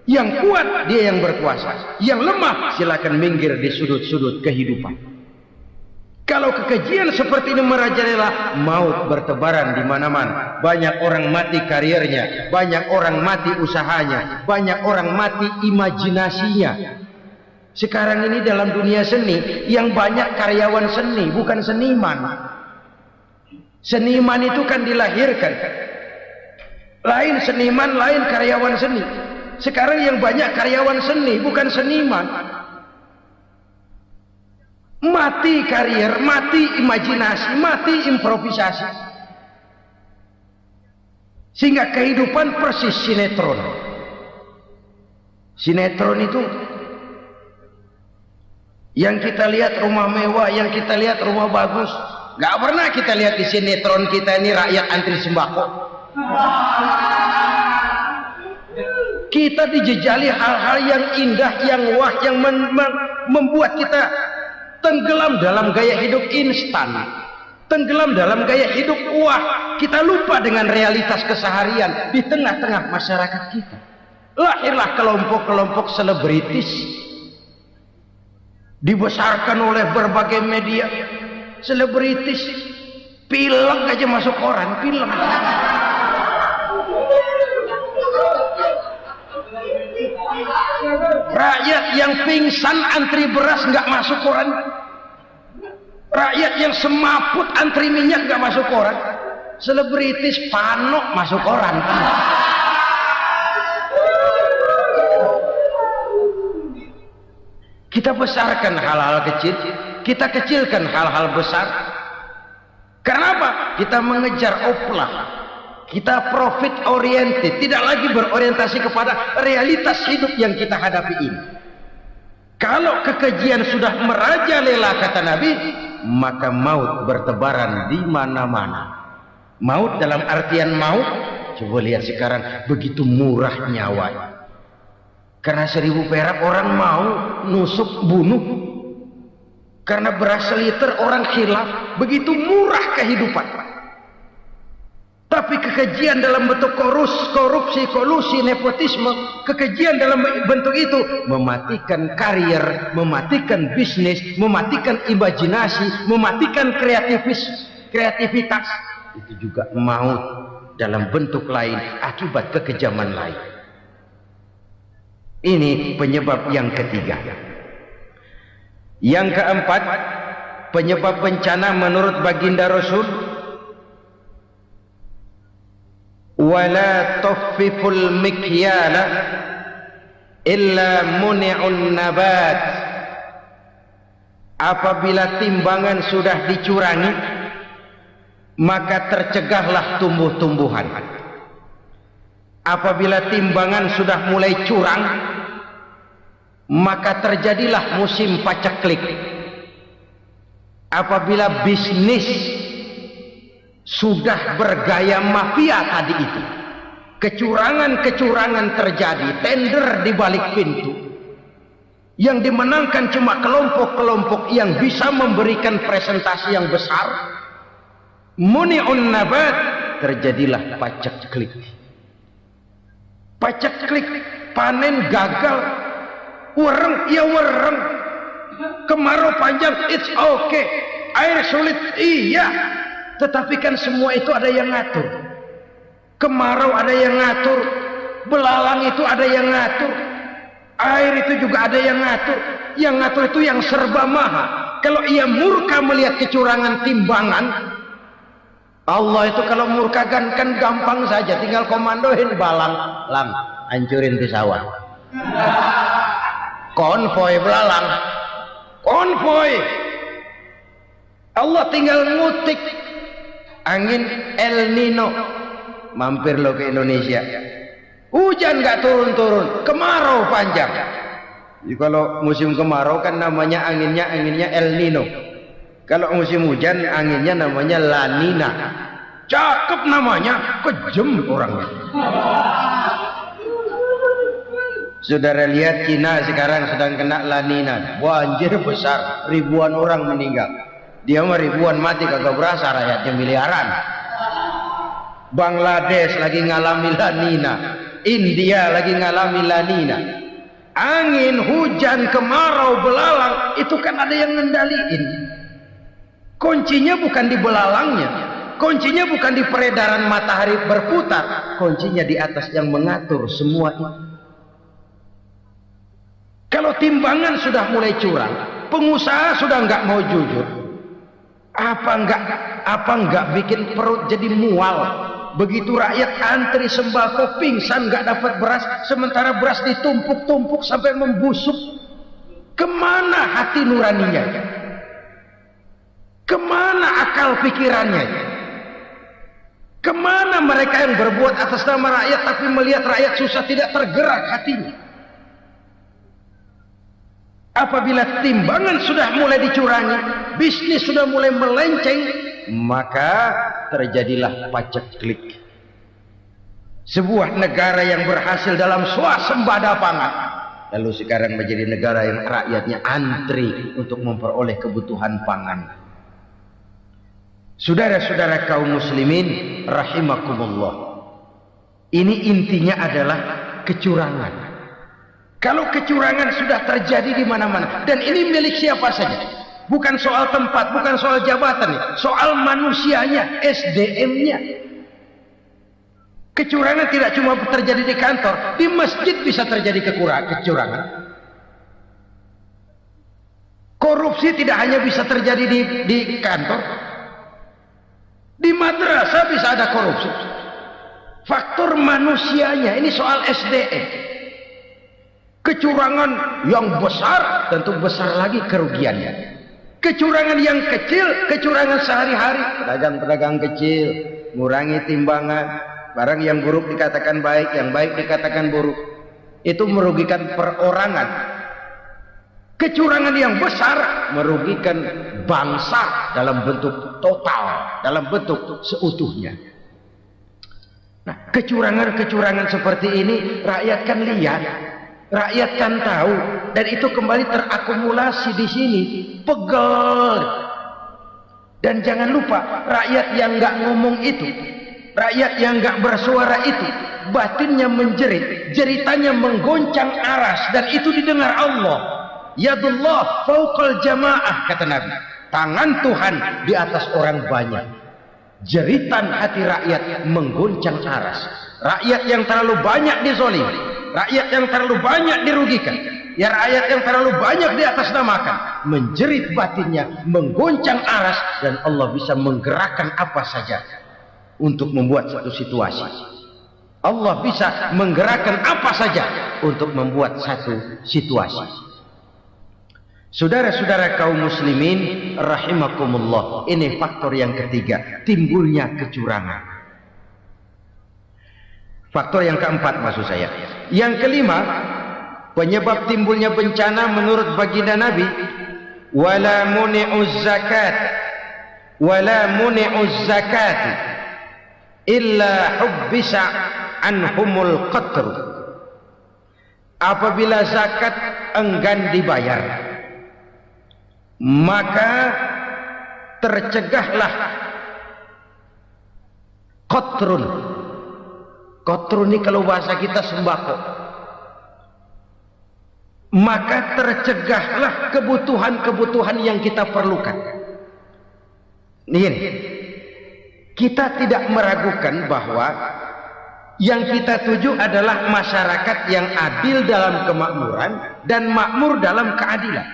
yang kuat dia yang berkuasa, yang lemah silakan minggir di sudut-sudut kehidupan. Kalau kekejian seperti ini merajalela, maut bertebaran di mana-mana. Banyak orang mati karirnya, banyak orang mati usahanya, banyak orang mati imajinasinya. Sekarang ini dalam dunia seni yang banyak karyawan seni, bukan seniman. Seniman itu kan dilahirkan, lain seniman, lain karyawan seni. Sekarang yang banyak karyawan seni, bukan seniman. Mati karier, mati imajinasi, mati improvisasi, sehingga kehidupan persis sinetron. Sinetron itu yang kita lihat rumah mewah, yang kita lihat rumah bagus. Gak pernah kita lihat di sinetron kita ini rakyat antri sembako. Kita dijejali hal-hal yang indah, yang wah, yang membuat kita tenggelam dalam gaya hidup instan, tenggelam dalam gaya hidup wah. Kita lupa dengan realitas keseharian di tengah-tengah masyarakat kita. Lahirlah kelompok-kelompok selebritis, dibesarkan oleh berbagai media. Selebritis pilek aja masuk koran, pilek. Rakyat yang pingsan antri beras nggak masuk koran. Rakyat yang semaput antri minyak nggak masuk koran. Selebritis panok masuk koran. Kita besarkan hal-hal kecil, kita kecilkan hal-hal besar. Karena apa? Kita mengejar oplah, kita profit oriented, tidak lagi berorientasi kepada realitas hidup yang kita hadapi ini. Kalau kekejian sudah merajalela, kata Nabi, maka maut bertebaran di mana-mana. Maut dalam artian maut, coba lihat sekarang begitu murah nyawa. Karena 1000 perak orang mau nusuk bunuh. Karena beras seliter orang khilaf. Begitu murah kehidupan. Tapi kekejian dalam bentuk korupsi, kolusi, nepotisme, kekejian dalam bentuk itu mematikan karier, mematikan bisnis, mematikan imajinasi, mematikan kreativitas. Itu juga maut dalam bentuk lain akibat kekejaman lain. Ini penyebab yang ketiga. Yang keempat, penyebab bencana menurut baginda Rasul, wala tuffiful mikyala illa muni'un nabat. Apabila timbangan sudah dicurangi, maka tercegahlah tumbuh-tumbuhan. Apabila timbangan sudah mulai curang, maka terjadilah musim paceklik. Apabila bisnis sudah bergaya mafia tadi itu, kecurangan-kecurangan terjadi, tender di balik pintu, yang dimenangkan cuma kelompok-kelompok yang bisa memberikan presentasi yang besar, muni'un nabat, terjadilah paceklik. Paceklik, panen gagal, wereng, ya wereng, kemarau panjang, it's okay, air sulit, iya, tetapi kan semua itu ada yang ngatur. Kemarau ada yang ngatur, belalang itu ada yang ngatur, air itu juga ada yang ngatur. Yang ngatur itu yang serba maha. kalau ia murka melihat kecurangan timbangan, Allah itu kalau murka kan gampang saja, tinggal komandoin balang, lang, hancurin pesawat. Konvoy belalang, konvoy. Allah tinggal ngutik angin El Nino, mampir lo ke Indonesia. Hujan nggak turun-turun, kemarau panjang. Jadi kalau musim kemarau kan namanya anginnya El Nino. Kalau musim hujan anginnya namanya La Nina. Cakep namanya, kejem orangnya. Saudara lihat Cina sekarang sedang kena La Nina, banjir besar, ribuan orang meninggal. Dia mah ribuan mati kagak berasa, rakyatnya miliaran. Bangladesh lagi ngalami La Nina, India lagi ngalami La Nina. Angin, hujan, kemarau, belalang, itu kan ada yang ngendaliin. Kuncinya bukan di belalangnya, kuncinya bukan di peredaran matahari berputar, kuncinya di atas yang mengatur semua itu. Kalau timbangan sudah mulai curang, pengusaha sudah nggak mau jujur, apa enggak bikin perut jadi mual. Begitu rakyat antri sembako pingsan nggak dapat beras, sementara beras ditumpuk-tumpuk sampai membusuk. Kemana hati nuraninya? Kemana akal pikirannya? Kemana mereka yang berbuat atas nama rakyat tapi melihat rakyat susah tidak tergerak hatinya? Apabila timbangan sudah mulai dicurangi, bisnis sudah mulai melenceng, maka terjadilah paceklik. Sebuah negara yang berhasil dalam swasembada pangan, lalu sekarang menjadi negara yang rakyatnya antri untuk memperoleh kebutuhan pangan. Saudara-saudara kaum muslimin rahimakumullah, ini intinya adalah kecurangan. Kalau kecurangan sudah terjadi di mana-mana, dan ini milik siapa saja, bukan soal tempat, bukan soal jabatan, soal manusianya, SDM-nya. Kecurangan tidak cuma terjadi di kantor, di masjid bisa terjadi kecurangan. Korupsi tidak hanya bisa terjadi di kantor, di madrasah bisa ada korupsi. Faktor manusianya, ini soal SDM. Kecurangan yang besar tentu besar lagi kerugiannya. Kecurangan yang kecil, kecurangan sehari-hari, pedagang-pedagang kecil ngurangi timbangan, barang yang buruk dikatakan baik, yang baik dikatakan buruk, itu merugikan perorangan. Kecurangan yang besar merugikan bangsa dalam bentuk total, dalam bentuk seutuhnya. Nah, kecurangan-kecurangan seperti ini rakyat kan lihat, rakyat kan tahu, dan itu kembali terakumulasi di sini, pegel. Dan jangan lupa, rakyat yang nggak ngomong itu, rakyat yang nggak bersuara itu, batinnya menjerit, jeritannya menggoncang aras, dan itu didengar Allah. Yadullah fauqal jamaah, kata Nabi, tangan Tuhan di atas orang banyak. Jeritan hati rakyat menggoncang aras. Rakyat yang terlalu banyak dizolim, rakyat yang terlalu banyak dirugikan, ya rakyat yang terlalu banyak di atas namakan, menjerit batinnya, menggoncang aras, dan Allah bisa menggerakkan apa saja untuk membuat satu situasi. Allah bisa menggerakkan apa saja untuk membuat satu situasi. Saudara-saudara kaum muslimin rahimakumullah, ini faktor yang ketiga, timbulnya kecurangan. Faktor yang keempat maksud saya. Yang kelima, penyebab timbulnya bencana menurut baginda Nabi, wala muni'uz zakat wala muni'uz zakat illa hubbisa anhumul qatr. Apabila zakat enggan dibayar, maka tercegahlah qatrun. Qatrun ini kalau bahasa kita sembako. Maka tercegahlah kebutuhan-kebutuhan yang kita perlukan. Nih, kita tidak meragukan bahwa yang kita tuju adalah masyarakat yang adil dalam kemakmuran dan makmur dalam keadilan.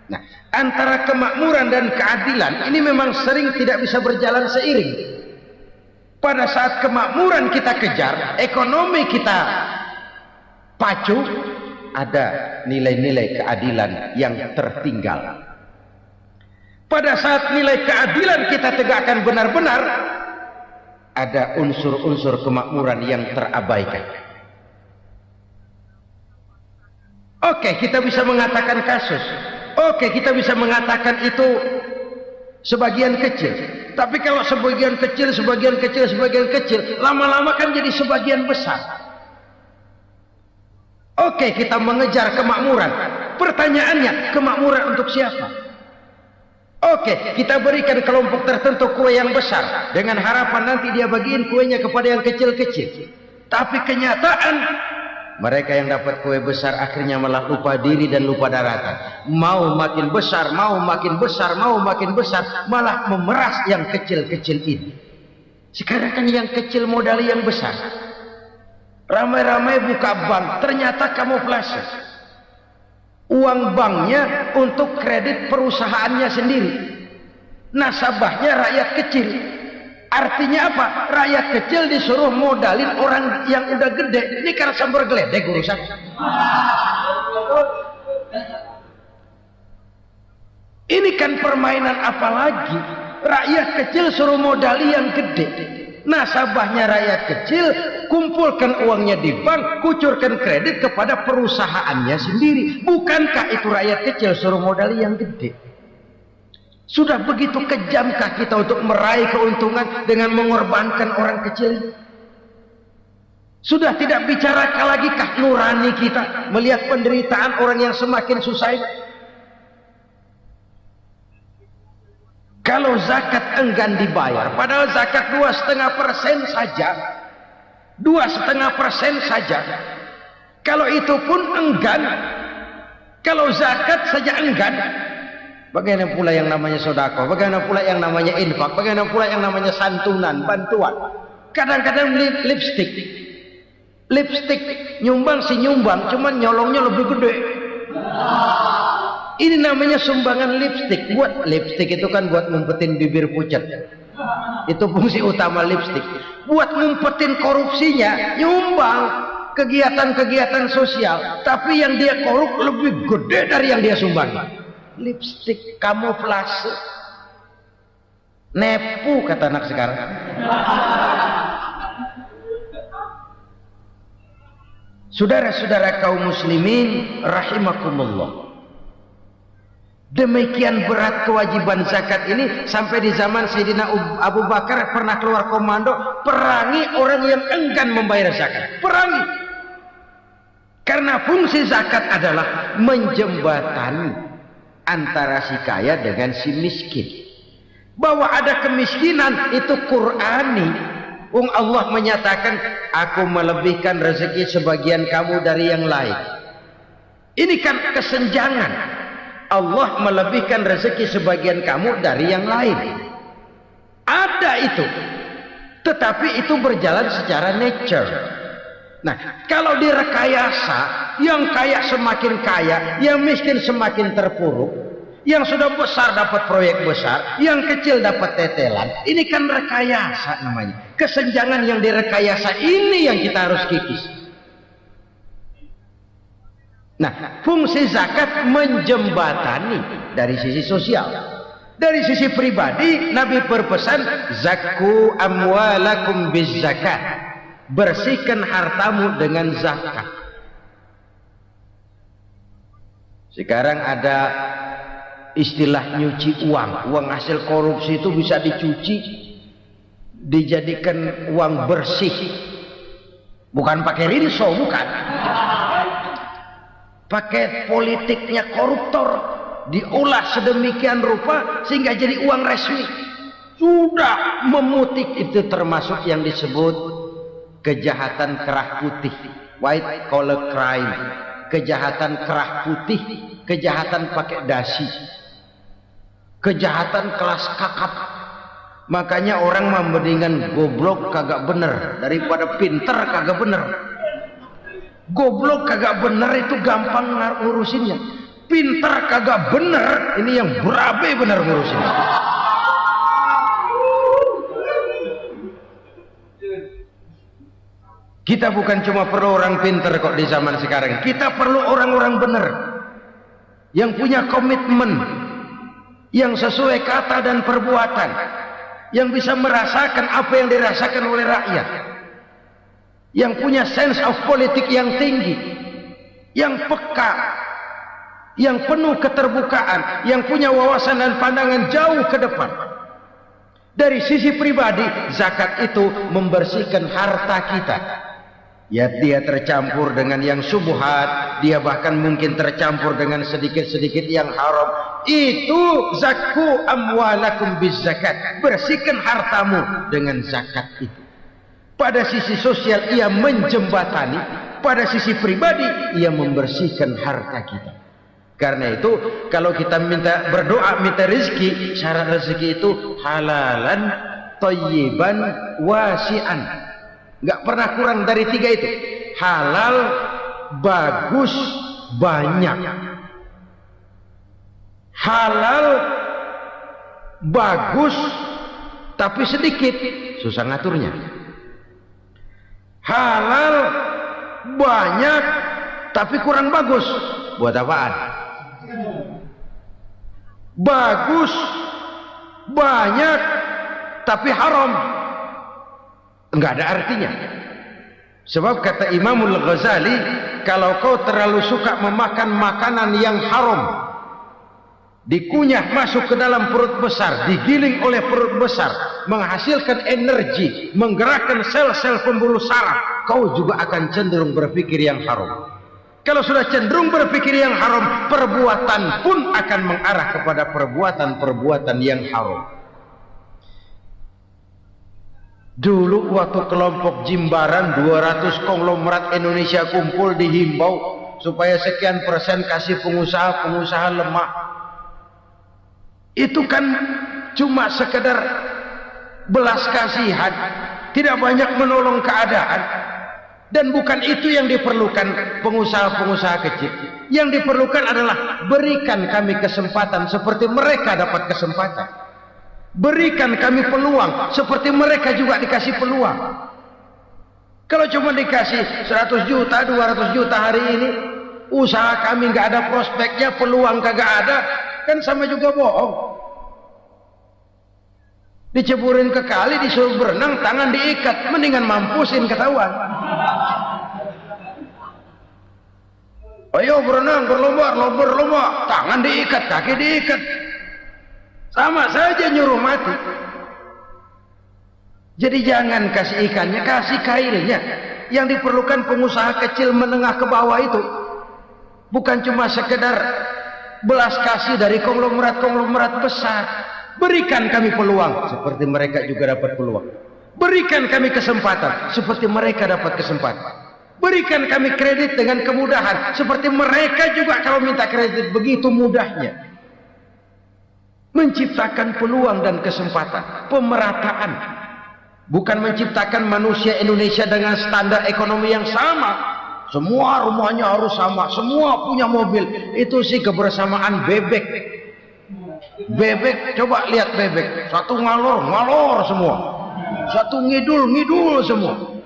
Nah, antara kemakmuran dan keadilan ini memang sering tidak bisa berjalan seiring. Pada saat kemakmuran kita kejar, ekonomi kita pacu, ada nilai-nilai keadilan yang tertinggal. Pada saat nilai keadilan kita tegakkan benar-benar, ada unsur-unsur kemakmuran yang terabaikan. Oke, kita bisa mengatakan kasus. Oke, kita bisa mengatakan itu sebagian kecil. Tapi kalau sebagian kecil, lama-lama kan jadi sebagian besar. Oke, kita mengejar kemakmuran. Pertanyaannya, kemakmuran untuk siapa? Oke, kita berikan kelompok tertentu kue yang besar dengan harapan nanti dia bagiin kuenya kepada yang kecil-kecil. Tapi kenyataan mereka yang dapat kue besar akhirnya malah lupa diri dan lupa daratan. Mau makin besar, malah memeras yang kecil-kecil ini. Sekarang kan yang kecil modali yang besar. Ramai-ramai buka bank, ternyata kamuflase. Uang banknya untuk kredit perusahaannya sendiri. Nasabahnya rakyat kecil. Artinya apa? Rakyat kecil disuruh modalin orang yang udah gede. Ini karena sambar geledek urusan. Ini kan permainan apa lagi? Rakyat kecil suruh modali yang gede. Nasabahnya rakyat kecil, kumpulkan uangnya di bank, kucurkan kredit kepada perusahaannya sendiri. Bukankah itu rakyat kecil suruh modali yang gede? Sudah begitu kejamkah kita untuk meraih keuntungan dengan mengorbankan orang kecil? Sudah tidak bicara lagi kah nurani kita melihat penderitaan orang yang semakin susah? Kalau zakat enggan dibayar, padahal zakat 2,5% saja, 2,5% saja. Kalau itu pun enggan, kalau zakat saja enggan, bagaimana pula yang namanya sedekah, bagaimana pula yang namanya infak, bagaimana pula yang namanya santunan, bantuan. Kadang-kadang lipstick nyumbang si nyumbang, cuman nyolongnya lebih gede. Ini namanya sumbangan lipstick. Buat lipstick itu kan buat ngumpetin bibir pucat. Itu fungsi utama lipstick. Buat ngumpetin korupsinya, nyumbang kegiatan-kegiatan sosial, tapi yang dia korup lebih gede dari yang dia sumbang. Lipstick kamuflase, nepu kata anak sekarang. Saudara-saudara kaum muslimin rahimakumullah, demikian berat kewajiban zakat ini sampai di zaman Sayyidina Abu Bakar pernah keluar komando perangi orang yang enggan membayar zakat. Perangi, karena fungsi zakat adalah menjembatani antara si kaya dengan si miskin. Bahwa ada kemiskinan itu Qur'ani. Allah menyatakan, aku melebihkan rezeki sebagian kamu dari yang lain. Ini kan kesenjangan. Allah melebihkan rezeki sebagian kamu dari yang lain. Ada itu. Tetapi itu berjalan secara nature. Nah, kalau direkayasa, yang kaya semakin kaya, yang miskin semakin terpuruk, yang sudah besar dapat proyek besar, yang kecil dapat tetelan. Ini kan rekayasa namanya. Kesenjangan yang direkayasa ini yang kita harus kikis. Nah, fungsi zakat menjembatani dari sisi sosial. Dari sisi pribadi, Nabi berpesan, zakku amwalakum biz zakat. Bersihkan hartamu dengan zakat. Sekarang ada istilah nyuci uang. Uang hasil korupsi itu bisa dicuci, dijadikan uang bersih. Bukan pakai rinso, bukan. Pakai politiknya koruptor, diolah sedemikian rupa sehingga jadi uang resmi. Sudah memutih. Itu termasuk yang disebut kejahatan kerah putih, white collar crime. Kejahatan kerah putih, kejahatan pakai dasi, kejahatan kelas kakap. Makanya orang mendingan goblok kagak bener daripada pinter kagak bener. Goblok kagak bener itu gampang ngurusinnya. pintar kagak bener, ini yang berabe bener ngurusin. Kita bukan cuma perlu orang pintar kok di zaman sekarang, kita perlu orang-orang bener yang punya komitmen, yang sesuai kata dan perbuatan, yang bisa merasakan apa yang dirasakan oleh rakyat, yang punya sense of politik yang tinggi, yang peka, yang penuh keterbukaan, yang punya wawasan dan pandangan jauh ke depan. Dari sisi pribadi, zakat itu membersihkan harta kita. Ya, dia tercampur dengan yang syubhat, dia bahkan mungkin tercampur dengan sedikit-sedikit yang haram. Itu zakku amwalakum bizakat. Bersihkan hartamu dengan zakat itu. Pada sisi sosial ia menjembatani, pada sisi pribadi ia membersihkan harta kita. Karena itu kalau kita minta berdoa minta rezeki, syarat rezeki itu halalan, thayyiban, wasi'an. Nggak pernah kurang dari 3 itu. Halal, bagus, banyak. Halal, bagus, tapi sedikit, susah ngaturnya. Halal, banyak, tapi kurang bagus, buat apaan? Bagus, banyak, tapi haram, enggak ada artinya. Sebab kata Imamul Ghazali, kalau kau terlalu suka memakan makanan yang haram, dikunyah masuk ke dalam perut besar, digiling oleh perut besar, menghasilkan energi, menggerakkan sel-sel pembuluh saraf, kau juga akan cenderung berpikir yang haram. Kalau sudah cenderung berpikir yang haram, perbuatan pun akan mengarah kepada perbuatan-perbuatan yang haram. Dulu waktu kelompok Jimbaran 200 konglomerat Indonesia kumpul dihimbau supaya sekian persen kasih pengusaha-pengusaha lemah. Itu kan cuma sekedar belas kasihan, tidak banyak menolong keadaan. Dan bukan itu yang diperlukan pengusaha-pengusaha kecil. Yang diperlukan adalah berikan kami kesempatan seperti mereka dapat kesempatan. Berikan kami peluang seperti mereka juga dikasih peluang. Kalau cuma dikasih 100 juta, 200 juta hari ini, usaha kami nggak ada prospeknya, peluang kagak ada, kan sama juga bohong. Diceburin ke kali, disuruh berenang, tangan diikat, mendingan mampusin ketahuan. Ayo berenang, berlomba, tangan diikat, kaki diikat. Sama saja nyuruh mati. Jadi jangan kasih ikannya, kasih kailnya. Yang diperlukan pengusaha kecil menengah ke bawah itu bukan cuma sekedar belas kasih dari konglomerat-konglomerat besar. Berikan kami peluang seperti mereka juga dapat peluang. Berikan kami kesempatan seperti mereka dapat kesempatan. Berikan kami kredit dengan kemudahan seperti mereka juga kalau minta kredit begitu mudahnya. Menciptakan peluang dan kesempatan, pemerataan, bukan menciptakan manusia Indonesia dengan standar ekonomi yang sama. Semua rumahnya harus sama, semua punya mobil. Itu sih kebersamaan bebek. Bebek, coba lihat bebek, satu ngalor semua, satu ngidul semua.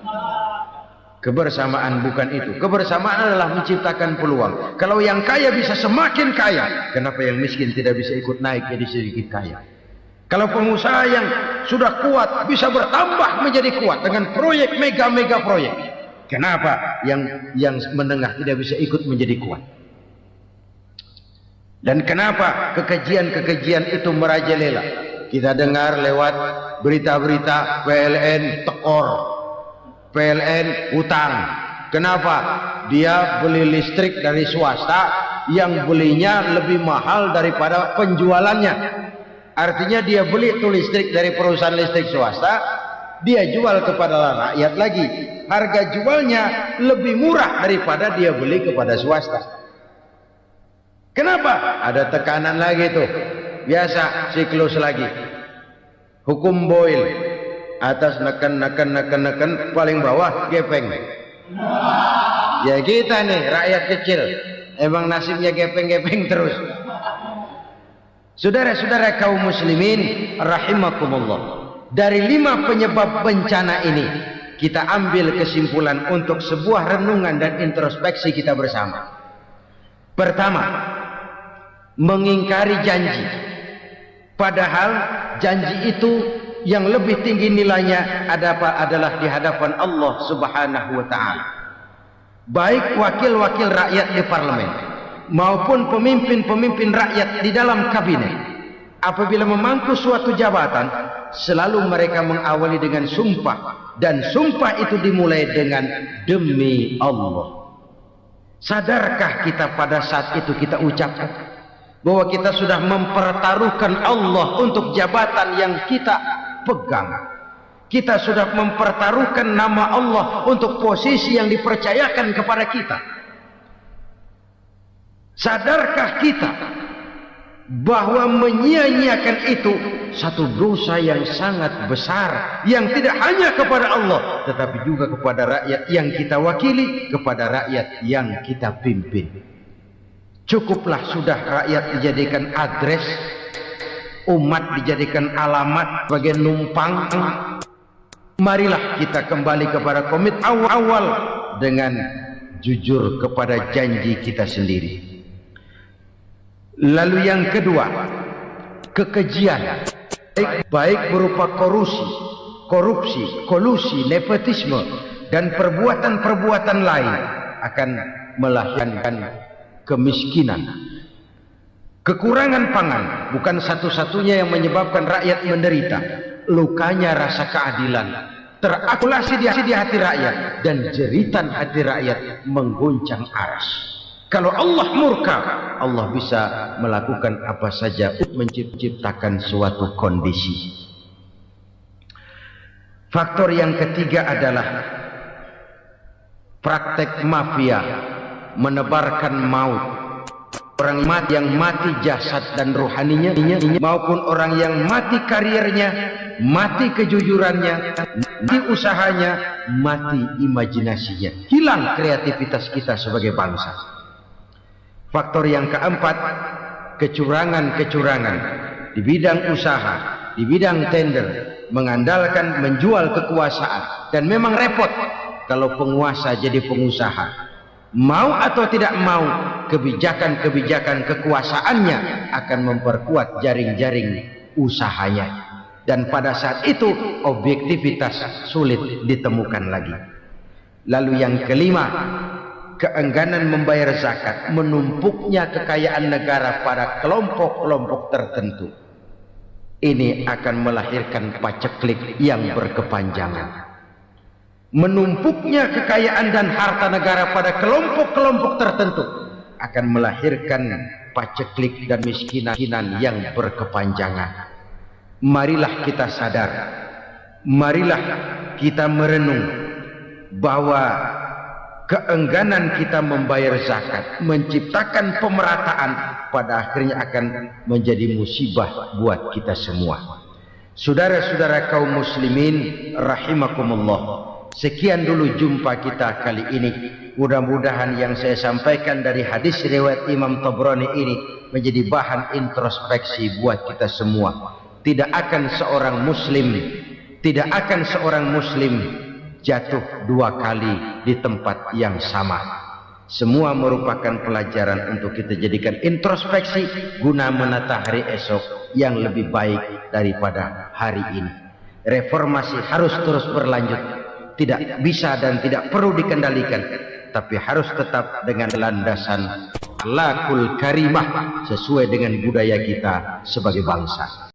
Kebersamaan bukan itu. Kebersamaan adalah menciptakan peluang. Kalau yang kaya bisa semakin kaya, kenapa yang miskin tidak bisa ikut naik jadi sedikit kaya? Kalau pengusaha yang sudah kuat bisa bertambah menjadi kuat dengan proyek mega proyek, kenapa yang menengah tidak bisa ikut menjadi kuat? Dan kenapa kekejian itu merajalela? Kita dengar lewat berita-berita PLN tekor, PLN utang. Kenapa? Dia beli listrik dari swasta yang belinya lebih mahal daripada penjualannya. Artinya dia beli itu listrik dari perusahaan listrik swasta, dia jual kepada rakyat lagi. Harga jualnya lebih murah daripada dia beli kepada swasta. Kenapa? Ada tekanan lagi tuh. Biasa siklus lagi. Hukum Boyle. Atas neken, paling bawah gepeng. Ya kita nih rakyat kecil Emang nasibnya gepeng-gepeng terus. Saudara-saudara kaum muslimin rahimakumullah, dari 5 penyebab bencana ini kita ambil kesimpulan untuk sebuah renungan dan introspeksi kita bersama. Pertama, mengingkari janji, padahal janji itu yang lebih tinggi nilainya adalah di hadapan Allah Subhanahu wa taala. Baik wakil-wakil rakyat di parlemen maupun pemimpin-pemimpin rakyat di dalam kabinet, apabila memangku suatu jabatan, selalu mereka mengawali dengan sumpah, dan sumpah itu dimulai dengan demi Allah. Sadarkah kita pada saat itu kita ucapkan bahwa kita sudah mempertaruhkan Allah untuk jabatan yang kita pegang? Kita sudah mempertaruhkan nama Allah untuk posisi yang dipercayakan kepada kita. Sadarkah kita bahwa menyia-nyiakan itu satu dosa yang sangat besar, yang tidak hanya kepada Allah tetapi juga kepada rakyat yang kita wakili, kepada rakyat yang kita pimpin. Cukuplah sudah rakyat dijadikan adres, umat dijadikan alamat sebagai numpang. Marilah kita kembali kepada komit awal dengan jujur kepada janji kita sendiri. Lalu yang kedua, kekejian, baik berupa korupsi, kolusi, nepotisme, dan perbuatan-perbuatan lain akan melahirkan kemiskinan. Kekurangan pangan bukan satu-satunya yang menyebabkan rakyat menderita. Lukanya rasa keadilan terakumulasi di hati rakyat, dan jeritan hati rakyat mengguncang aras. Kalau Allah murka, Allah bisa melakukan apa saja untuk menciptakan suatu kondisi. Faktor yang ketiga adalah praktek mafia menebarkan maut. Orang yang mati jasad dan rohaninya, maupun orang yang mati karirnya, mati kejujurannya, mati usahanya, mati imajinasinya. Hilang kreativitas kita sebagai bangsa. Faktor yang keempat, kecurangan-kecurangan di bidang usaha, di bidang tender, mengandalkan menjual kekuasaan. Dan memang repot kalau penguasa jadi pengusaha. Mau atau tidak mau, kebijakan-kebijakan kekuasaannya akan memperkuat jaring-jaring usahanya. Dan pada saat itu objektivitas sulit ditemukan lagi. Lalu yang kelima, keengganan membayar zakat, menumpuknya kekayaan negara pada kelompok-kelompok tertentu. Ini akan melahirkan paceklik yang berkepanjangan. Menumpuknya kekayaan dan harta negara pada kelompok-kelompok tertentu akan melahirkan paceklik dan miskinan yang berkepanjangan. Marilah kita sadar, marilah kita merenung bahwa keengganan kita membayar zakat, menciptakan pemerataan, pada akhirnya akan menjadi musibah buat kita semua. Saudara-saudara kaum muslimin rahimakumullah, sekian dulu jumpa kita kali ini. Mudah-mudahan yang saya sampaikan dari hadis riwayat Imam Tabrani ini menjadi bahan introspeksi buat kita semua. Tidak akan seorang muslim jatuh 2 kali di tempat yang sama. Semua merupakan pelajaran untuk kita jadikan introspeksi guna menata hari esok yang lebih baik daripada hari ini. Reformasi harus terus berlanjut. Tidak bisa dan tidak perlu dikendalikan, tapi harus tetap dengan landasan akhlakul karimah sesuai dengan budaya kita sebagai bangsa.